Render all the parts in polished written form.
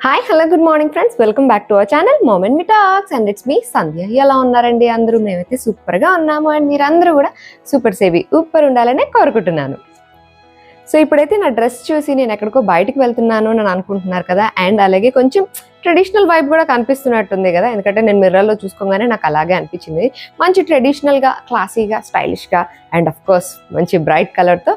Hi hello good morning friends, welcome back to our channel moment me talks and it's me Sandhya. ఎలా ఉన్నారండి అందరూ? మేమైతే సూపర్గా ఉన్నాము అండ్ మీరందరూ కూడా సూపర్ సేవి ఊపర్ ఉండాలనే కోరుకుంటున్నాను. సో ఇప్పుడైతే నా డ్రెస్ చూసి నేను ఎక్కడికో బయటకు వెళ్తున్నాను అని అనుకుంటున్నారు కదా, అండ్ అలాగే కొంచెం ట్రెడిషనల్ వైబ్ కూడా కనిపిస్తున్నట్టుంది కదా, ఎందుకంటే నేను మిర్రర్లో చూసుకోగానే నాకు అలాగే అనిపించింది. మంచి ట్రెడిషనల్గా, క్లాసీగా, స్టైలిష్గా అండ్ అఫ్ కోర్స్ మంచి బ్రైట్ కలర్తో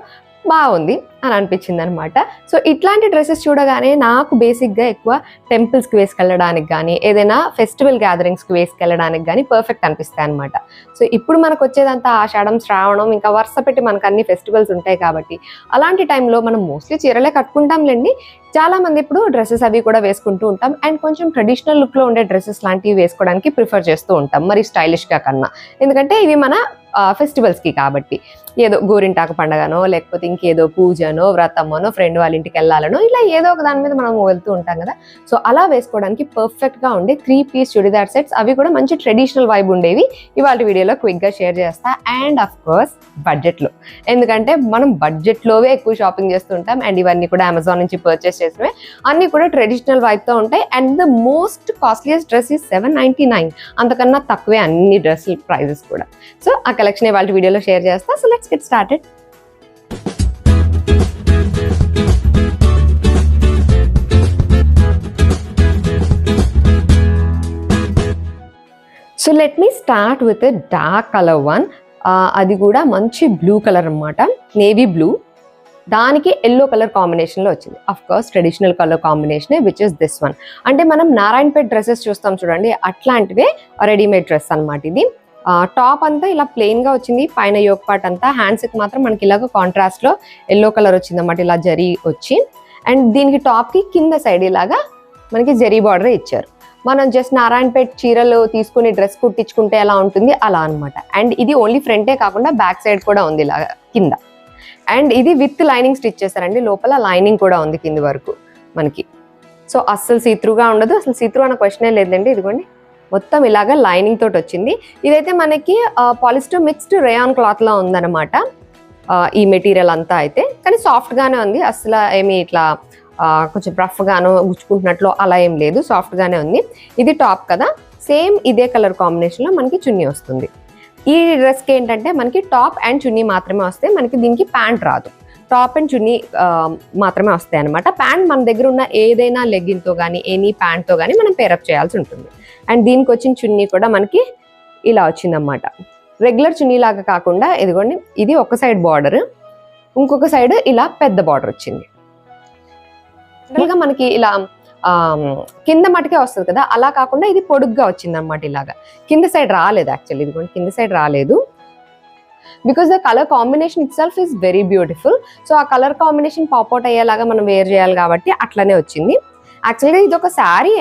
బాగుంది అని అనిపించింది అనమాట. సో ఇట్లాంటి డ్రెస్సెస్ చూడగానే నాకు బేసిక్గా ఎక్కువ టెంపుల్స్కి వేసుకెళ్ళడానికి కానీ, ఏదైనా ఫెస్టివల్ గ్యాదరింగ్స్కి వేసుకెళ్ళడానికి కానీ పర్ఫెక్ట్ అనిపిస్తాయి అనమాట. సో ఇప్పుడు మనకు వచ్చేదంతా ఆషాఢం, శ్రావణం, ఇంకా వరుస పెట్టి మనకు అన్ని ఫెస్టివల్స్ ఉంటాయి కాబట్టి అలాంటి టైంలో మనం మోస్ట్లీ చీరలే కట్టుకుంటాంలేండి. చాలా మంది ఇప్పుడు డ్రెస్సెస్ అవి కూడా వేసుకుంటూ ఉంటాం అండ్ కొంచెం ట్రెడిషనల్ లుక్లో ఉండే డ్రెస్సెస్ లాంటివి వేసుకోవడానికి ప్రిఫర్ చేస్తూ ఉంటాం, మరి స్టైలిష్గా కన్నా. ఎందుకంటే ఇవి మన ఫెస్టివల్స్కి కాబట్టి, ఏదో గోరింటాకు పండగనో లేకపోతే ఇంకేదో పూజనో వ్రతమనో ఫ్రెండ్ వాళ్ళ ఇంటికి వెళ్ళాలనో ఇలా ఏదో ఒక దాని మీద మనం వెళ్తూ ఉంటాం కదా. సో అలా వేసుకోవడానికి పర్ఫెక్ట్గా ఉండే 3 పీస్ చుడిదార్ సెట్స్, అవి కూడా మంచి ట్రెడిషనల్ వైబ్ ఉండేవి ఇవాళ వీడియోలో క్విక్గా షేర్ చేస్తా. అండ్ అఫ్ కోర్స్ బడ్జెట్లో, ఎందుకంటే మనం బడ్జెట్లోవే ఎక్కువ షాపింగ్ చేస్తూ ఉంటాం అండ్ ఇవన్నీ కూడా అమెజాన్ నుంచి పర్చేస్ చేసినవి, అన్నీ కూడా ట్రెడిషనల్ వైబ్తో ఉంటాయి. And the most costliest dress is $799, అంతకన్నా తక్కువే అన్ని డ్రెస్సుల ప్రైజెస్ కూడా. సో ఆ కలెక్షన్ ఇవాళ వీడియోలో షేర్ చేస్తా. So let's get started. So let me start with dark colour one. అది కూడా మంచి బ్లూ కలర్ అన్నమాట, నేవీ బ్లూ. దానికి ఎల్లో కలర్ కాంబినేషన్లో వచ్చింది. అఫ్ కోర్స్ ట్రెడిషనల్ కలర్ కాంబినేషనే, విచ్ ఇస్ దిస్ వన్. అంటే మనం నారాయణపేట్ డ్రెస్సెస్ చూస్తాం చూడండి, అట్లాంటివే రెడీమేడ్ డ్రెస్ అనమాట ఇది. టాప్ అంతా ఇలా ప్లెయిన్గా వచ్చింది, పైన యోక్ పార్ట్ అంతా. హ్యాండ్స్కి మాత్రం మనకి ఇలాగ కాంట్రాస్ట్లో ఎల్లో కలర్ వచ్చింది అన్నమాట, ఇలా జరీ వచ్చి. అండ్ దీనికి టాప్కి కింద సైడ్ ఇలాగా మనకి జరీ బార్డర్ ఇచ్చారు. మనం జస్ట్ నారాయణపేట్ చీరలు తీసుకుని డ్రెస్ కుట్టించుకుంటే ఎలా ఉంటుంది అలా అనమాట. అండ్ ఇది ఓన్లీ ఫ్రంటే కాకుండా బ్యాక్ సైడ్ కూడా ఉంది ఇలా కింద. అండ్ ఇది విత్ లైనింగ్ స్టిచ్ చేశారండి, లోపల లైనింగ్ కూడా ఉంది కింది వరకు మనకి. సో అస్సలు సీత్రూగా ఉండదు, అసలు సీత్రూ అన్న క్వశ్చనే లేదండి. ఇదిగోండి మొత్తం ఇలాగా లైనింగ్ తోటి వచ్చింది. ఇదైతే మనకి పాలిస్టర్ మిక్స్డ్ రేయాన్ క్లాత్లో ఉందన్నమాట ఈ మెటీరియల్ అంతా అయితే. కానీ సాఫ్ట్గానే ఉంది, అసలు ఏమి ఇట్లా కొంచెం రఫ్గానో గుచ్చుకుంటున్నట్లు అలా ఏం లేదు, సాఫ్ట్గానే ఉంది. ఇది టాప్ కదా, సేమ్ ఇదే కలర్ కాంబినేషన్లో మనకి చున్నీ వస్తుంది. ఈ డ్రెస్కి ఏంటంటే మనకి టాప్ అండ్ చున్నీ మాత్రమే వస్తాయి, మనకి దీనికి ప్యాంట్ రాదు. టాప్ అండ్ చున్నీ మాత్రమే వస్తాయి అనమాట. ప్యాంట్ మన దగ్గర ఉన్న ఏదైనా లెగ్గిన్తో కానీ ఎనీ ప్యాంట్తో కానీ మనం పేరప్ చేయాల్సి ఉంటుంది. అండ్ దీనికి వచ్చిన చున్నీ కూడా మనకి ఇలా వచ్చిందన్నమాట, రెగ్యులర్ చున్నీ లాగా కాకుండా. ఇదిగోండి ఇది ఒక సైడ్ బార్డర్, ఇంకొక సైడ్ ఇలా పెద్ద బార్డర్ వచ్చింది. జనరల్గా మనకి ఇలా కింద మటుకే వస్తుంది కదా, అలా కాకుండా ఇది పొడుగ్గా వచ్చింది అనమాట. ఇలాగా కింద సైడ్ రాలేదు యాక్చువల్లీ, ఇదిగోండి కింద సైడ్ రాలేదు. Because the colour combination it self is very beautiful. So ఆ కలర్ కాంబినేషన్ పాప్అవుట్ అయ్యేలాగా మనం వేర్ చేయాలి కాబట్టి అట్లనే వచ్చింది. యాక్చువల్గా ఇది ఒక శారీ,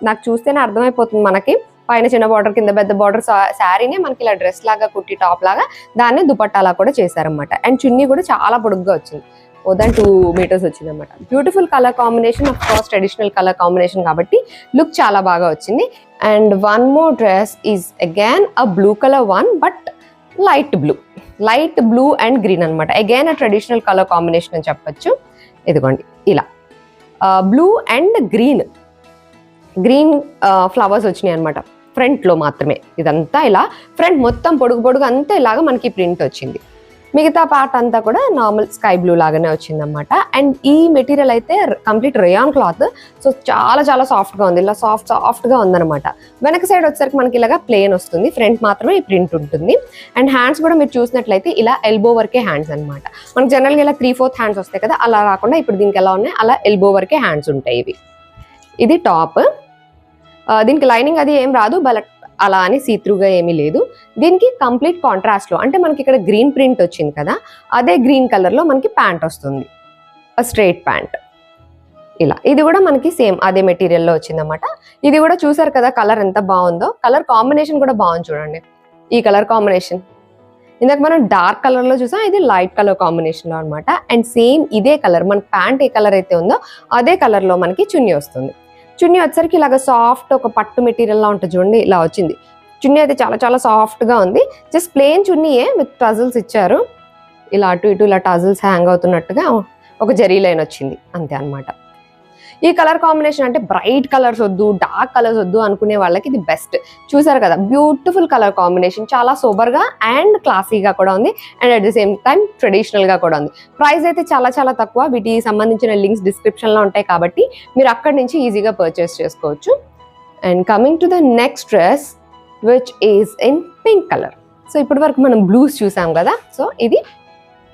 నాకు చూస్తేనే అర్థమైపోతుంది మనకి. పైన చిన్న బార్డర్, కింద పెద్ద బార్డర్ శారీనే మనకి ఇలా డ్రెస్ లాగా కుట్టి టాప్ లాగా దాన్ని దుపట్టాలా కూడా చేశారనమాట. అండ్ చున్నీ కూడా చాలా పొడుగ్గా వచ్చింది, మోర్ దాన్ 2 మీటర్స్ వచ్చింది అనమాట. Beautiful colour combination, of course traditional colour combination కాబట్టి లుక్ చాలా బాగా వచ్చింది. And one more dress is again a blue colour one, but light blue and green అనమాట. Again a traditional colour combination అని చెప్పచ్చు. ఇదిగోండి ఇలా బ్లూ అండ్ గ్రీన్ ఫ్లవర్స్ వచ్చినాయి అనమాట ఫ్రంట్లో మాత్రమే. ఇదంతా ఇలా ఫ్రంట్ మొత్తం పొడుగు అంతా ఇలాగా మనకి ప్రింట్ వచ్చింది. మిగతా పార్ట్ అంతా కూడా నార్మల్ స్కై బ్లూ లాగానే వచ్చిందన్నమాట. అండ్ ఈ మెటీరియల్ అయితే కంప్లీట్ రేయాన్ క్లాత్, సో చాలా చాలా సాఫ్ట్గా ఉంది, ఇలా సాఫ్ట్గా ఉందన్నమాట. వెనక సైడ్ వచ్చేసరికి మనకి ఇలాగా ప్లెయిన్ వస్తుంది, ఫ్రంట్ మాత్రమే ఈ ప్రింట్ ఉంటుంది. అండ్ హ్యాండ్స్ కూడా మీరు చూసినట్లయితే ఇలా ఎల్బో వరకే హ్యాండ్స్ అనమాట. మనకు జనరల్గా ఇలా 3/4 హ్యాండ్స్ వస్తాయి కదా, అలా రాకుండా ఇప్పుడు దీనికి ఎలా ఉన్నాయి అలా ఎల్బో వరకే హ్యాండ్స్ ఉంటాయి ఇవి. ఇది టాప్, దీనికి లైనింగ్ అది ఏం రాదు, బట్ అలా అని సీత్రూగా ఏమీ లేదు. దీనికి కంప్లీట్ కాంట్రాస్ట్లో, అంటే మనకి ఇక్కడ గ్రీన్ ప్రింట్ వచ్చింది కదా, అదే గ్రీన్ కలర్లో మనకి ప్యాంట్ వస్తుంది, స్ట్రైట్ ప్యాంట్ ఇలా. ఇది కూడా మనకి సేమ్ అదే మెటీరియల్లో వచ్చిందన్నమాట. ఇది కూడా చూసారు కదా కలర్ ఎంత బాగుందో, కలర్ కాంబినేషన్ కూడా బాగుంది చూడండి. ఈ కలర్ కాంబినేషన్ ఇందాక మనం డార్క్ కలర్లో చూసాం, ఇది లైట్ కలర్ కాంబినేషన్లో అనమాట. అండ్ సేమ్ ఇదే కలర్, మన ప్యాంట్ ఏ కలర్ అయితే ఉందో అదే కలర్లో మనకి చున్నీ వస్తుంది. చున్నీ వచ్చరికి ఇలాగ సాఫ్ట్ ఒక పట్టు మెటీరియల్లా ఉంటుంది చూడండి, ఇలా వచ్చింది. చున్నీ అయితే చాలా చాలా సాఫ్ట్గా ఉంది. జస్ట్ ప్లెయిన్ చున్నీయే విత్ టజల్స్ ఇచ్చారు, ఇలా అటు ఇటు ఇలా టజల్స్ హ్యాంగ్ అవుతున్నట్టుగా ఒక జరీ లైన్ వచ్చింది అంతే అనమాట. ఈ కలర్ కాంబినేషన్ అంటే బ్రైట్ కలర్స్ వద్దు, డార్క్ కలర్స్ వద్దు అనుకునే వాళ్ళకి ఇది బెస్ట్. చూసారు కదా, బ్యూటిఫుల్ కలర్ కాంబినేషన్, చాలా సోబర్ గా అండ్ క్లాసీగా కూడా ఉంది and at the same time traditional గా కూడా ఉంది. ప్రైస్ అయితే చాలా చాలా తక్కువ. వీటికి సంబంధించిన లింక్స్ డిస్క్రిప్షన్ లో ఉంటాయి కాబట్టి మీరు అక్కడి నుంచి ఈజీగా పర్చేస్ చేసుకోవచ్చు. And coming to the next dress which is in pink colour. So ఇప్పటి వరకు మనం బ్లూస్ చూసాం కదా, సో ఇది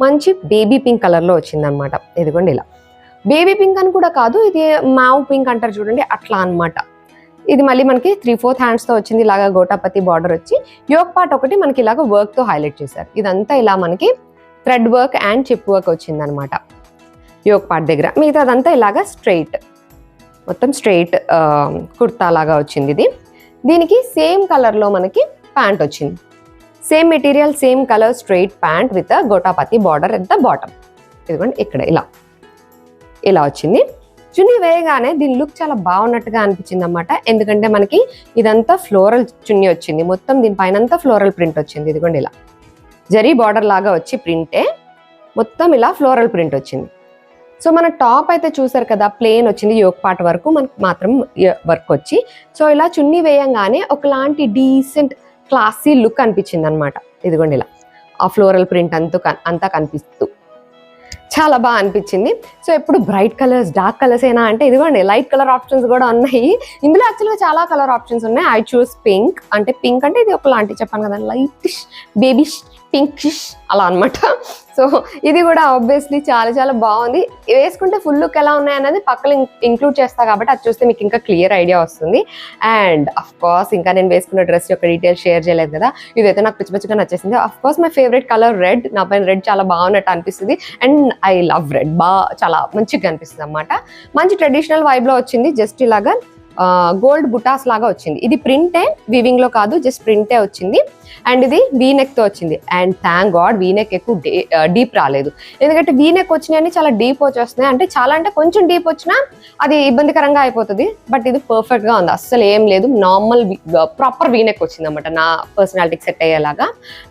మంచి బేబీ పింక్ కలర్లో వచ్చిందనమాట. ఇదిగోండి ఇలా బేబీ పింక్ అని కూడా కాదు, ఇది మావ్ పింక్ అంటారు చూడండి, అట్లా అనమాట. ఇది మళ్ళీ మనకి 3/4 హ్యాండ్స్తో వచ్చింది. ఇలాగా గోటాపతి బార్డర్ వచ్చి యోక్ పార్ట్ ఒకటి మనకి ఇలాగ వర్క్తో హైలైట్ చేశారు. ఇదంతా ఇలా మనకి thread work and chip work వచ్చిందనమాట యోక్ పార్ట్ దగ్గర. మిగతా అదంతా ఇలాగా స్ట్రైట్, మొత్తం స్ట్రైట్ కుర్తా లాగా వచ్చింది ఇది. దీనికి సేమ్ కలర్లో మనకి ప్యాంట్ వచ్చింది. Same material, same colour, straight pant with gota patti border at the bottom. ఇదిగోండి ఇక్కడ ఇలా వచ్చింది. చున్నీ వేయగానే దీని లుక్ చాలా బాగున్నట్టుగా అనిపించింది అనమాట. ఎందుకంటే మనకి ఇదంతా ఫ్లోరల్ చున్నీ వచ్చింది, మొత్తం దీనిపైన అంతా ఫ్లోరల్ ప్రింట్ వచ్చింది. ఇదిగోండి ఇలా జరీ బార్డర్ లాగా వచ్చి ప్రింటే మొత్తం ఇలా ఫ్లోరల్ ప్రింట్ వచ్చింది. సో మన టాప్ అయితే చూసారు కదా, ప్లెయిన్ వచ్చింది, యోక్ పార్ట్ వరకు మనకు మాత్రం వర్క్ వచ్చి. సో ఇలా చున్నీ వేయంగానే ఒకలాంటి డీసెంట్ క్లాసీ లుక్ అనిపించింది అనమాట. ఇదిగోండి ఇలా ఆ ఫ్లోరల్ ప్రింట్ అంతా కనిపిస్తూ చాలా బాగా అనిపించింది. సో ఎప్పుడు బ్రైట్ కలర్స్, డార్క్ కలర్స్ అయినా అంటే ఇదిగోండి లైట్ కలర్ ఆప్షన్స్ కూడా ఉన్నాయి. ఇందులో యాక్చువల్గా చాలా కలర్ ఆప్షన్స్ ఉన్నాయి. I choose pink. అంటే పింక్ అంటే ఇది ఒకలాంటి చెప్పాను కదా, లైటిష్ బేబీష్ పింకిష్ అలా అనమాట. సో ఇది కూడా ఆబ్వియస్లీ చాలా చాలా బాగుంది. వేసుకుంటే ఫుల్ లుక్ ఎలా ఉన్నాయి అనేది పక్కన ఇంక్లూడ్ చేస్తా కాబట్టి అది చూస్తే మీకు ఇంకా క్లియర్ ఐడియా వస్తుంది. అండ్ అఫ్ కోర్స్ ఇంకా నేను వేసుకున్న డ్రెస్ యొక్క డీటెయిల్స్ షేర్ చేయలేదు కదా, ఇదైతే నాకు పిచ్చి పిచ్చిగా నచ్చేసింది. Of course my favourite colour red. నా పైన రెడ్ చాలా బాగున్నట్టు అనిపిస్తుంది అండ్ ఐ లవ్ రెడ్. చాలా మంచిగా అనిపిస్తుంది అనమాట. మంచి ట్రెడిషనల్ వైబ్లో వచ్చింది. జస్ట్ ఇలాగా గోల్డ్ బుటాస్ లాగా వచ్చింది. ఇది ప్రింటే, వీవింగ్ లో కాదు, జస్ట్ ప్రింటే వచ్చింది. అండ్ ఇది వీనెక్ తో వచ్చింది. అండ్ థ్యాంక్ గాడ్ వీనెక్ ఎక్కువ డీప్ రాలేదు. ఎందుకంటే వీనెక్ వచ్చినాయని చాలా డీప్ వచ్చేస్తున్నాయి. అంటే చాలా అంటే కొంచెం డీప్ వచ్చినా అది ఇబ్బందికరంగా అయిపోతుంది. బట్ ఇది పర్ఫెక్ట్ గా ఉంది, అస్సలు ఏం లేదు. నార్మల్ ప్రాపర్ వీనెక్ వచ్చింది అనమాట నా పర్సనాలిటీకి సెట్ అయ్యేలాగా.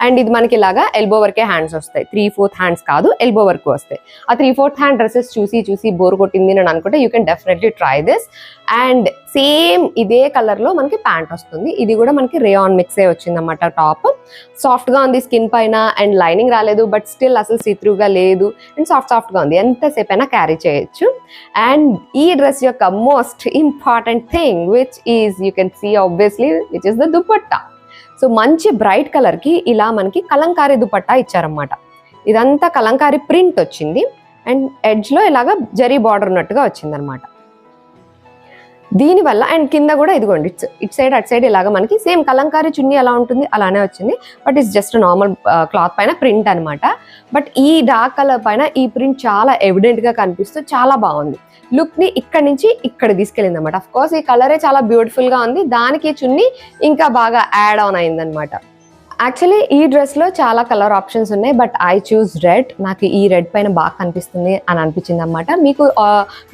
అండ్ ఇది మనకి ఇలాగా ఎల్బో వరకే హ్యాండ్స్ వస్తాయి, 3/4 హ్యాండ్స్ కాదు, ఎల్బో వరకు వస్తాయి. ఆ 3/4 హ్యాండ్ డ్రెస్సెస్ చూసి బోర్ కొట్టింది అని అనుకుంటే you can definitely try this. And same ఇదే కలర్ లో మనకి ప్యాంట్ వస్తుంది. ఇది కూడా మనకి రేయాన్ మిక్సే వచ్చింది అన్నమాట. టాప్ సాఫ్ట్ గా ఉంది స్కిన్ పైన అండ్ లైనింగ్ రాలేదు, బట్ స్టిల్ అసలు సీత్రూగా లేదు అండ్ సాఫ్ట్ గా ఉంది, ఎంతసేపు అయినా క్యారీ చేయొచ్చు. అండ్ ఈ డ్రెస్ యొక్క most important thing which is you can see obviously which is the dupatta. So మంచి బ్రైట్ కలర్ కి ఇలా మనకి కలంకారీ దుపట్టా ఇచ్చారన్నమాట. ఇదంతా కలంకారీ ప్రింట్ వచ్చింది అండ్ ఎడ్జ్ లో ఇలాగా జరీ బార్డర్ ఉన్నట్టుగా వచ్చింది అనమాట. దీనివల్ల అండ్ కింద కూడా ఇదిగోండి ఇట్ సైడ్ అట్ సైడ్ ఇలాగా మనకి సేమ్ కలంకారీ చున్నీ ఎలా ఉంటుంది అలానే వచ్చింది. But it's just normal cloth పైన ప్రింట్ అనమాట. బట్ ఈ డార్క్ కలర్ పైన ఈ ప్రింట్ చాలా ఎవిడెంట్ గా కనిపిస్తూ చాలా బాగుంది. లుక్ ని ఇక్కడ నుంచి ఇక్కడ తీసుకెళ్ళింది అనమాట. అఫ్ కోర్స్ ఈ కలరే చాలా బ్యూటిఫుల్ గా ఉంది, దానికి చున్నీ ఇంకా బాగా యాడ్ ఆన్ అయింది అనమాట. యాక్చువల్లీ ఈ డ్రెస్లో చాలా కలర్ ఆప్షన్స్ ఉన్నాయి, బట్ ఐ చూస్ రెడ్. నాకు ఈ రెడ్ పైన బాగా కనిపిస్తుంది అని అనిపించింది అనమాట. మీకు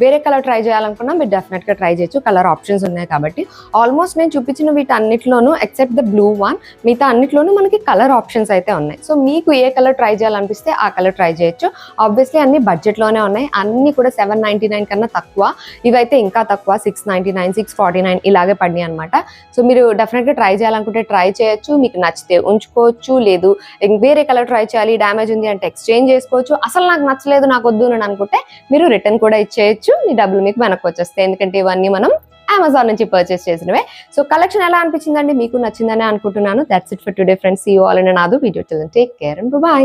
వేరే కలర్ ట్రై చేయాలనుకున్నా మీరు డెఫినెట్గా ట్రై చేయొచ్చు, కలర్ ఆప్షన్స్ ఉన్నాయి కాబట్టి. ఆల్మోస్ట్ నేను చూపించిన వీటి అన్నిట్లోనూ ఎక్సెప్ట్ ద బ్లూ వన్, మిగతా అన్నిట్లోనూ మనకి కలర్ ఆప్షన్స్ అయితే ఉన్నాయి. సో మీకు ఏ కలర్ ట్రై చేయాలనిపిస్తే ఆ కలర్ ట్రై చేయొచ్చు. ఆబ్వియస్లీ అన్ని బడ్జెట్లోనే ఉన్నాయి, అన్ని కూడా 799 కన్నా తక్కువ. ఇవైతే ఇంకా తక్కువ, 699, 649 ఇలాగే పడినాయి అనమాట. సో మీరు డెఫినెట్గా ట్రై చేయాలనుకుంటే ట్రై చేయొచ్చు. మీకు నచ్చితే ఉంచుకోవచ్చు, లేదు వేరే కలర్ ట్రై చేయాలి, డ్యామేజ్ ఉంది అంటే ఎక్స్చేంజ్ చేసుకోవచ్చు. అసలు నాకు నచ్చలేదు, నాకు వద్దు అని అనుకుంటే మీరు రిటర్న్ కూడా ఇచ్చేయచ్చు, మీ డబ్బులు మీకు వెనక్కి వచ్చేస్తాయి. ఎందుకంటే ఇవన్నీ మనం అమెజాన్ నుంచి పర్చేస్ చేసినవే. సో కలెక్షన్ ఎలా అనిపించిందండి, మీకు నచ్చిందని అనుకుంటున్నాను. That's it for today friends. See you all in another video. Till then take care and by.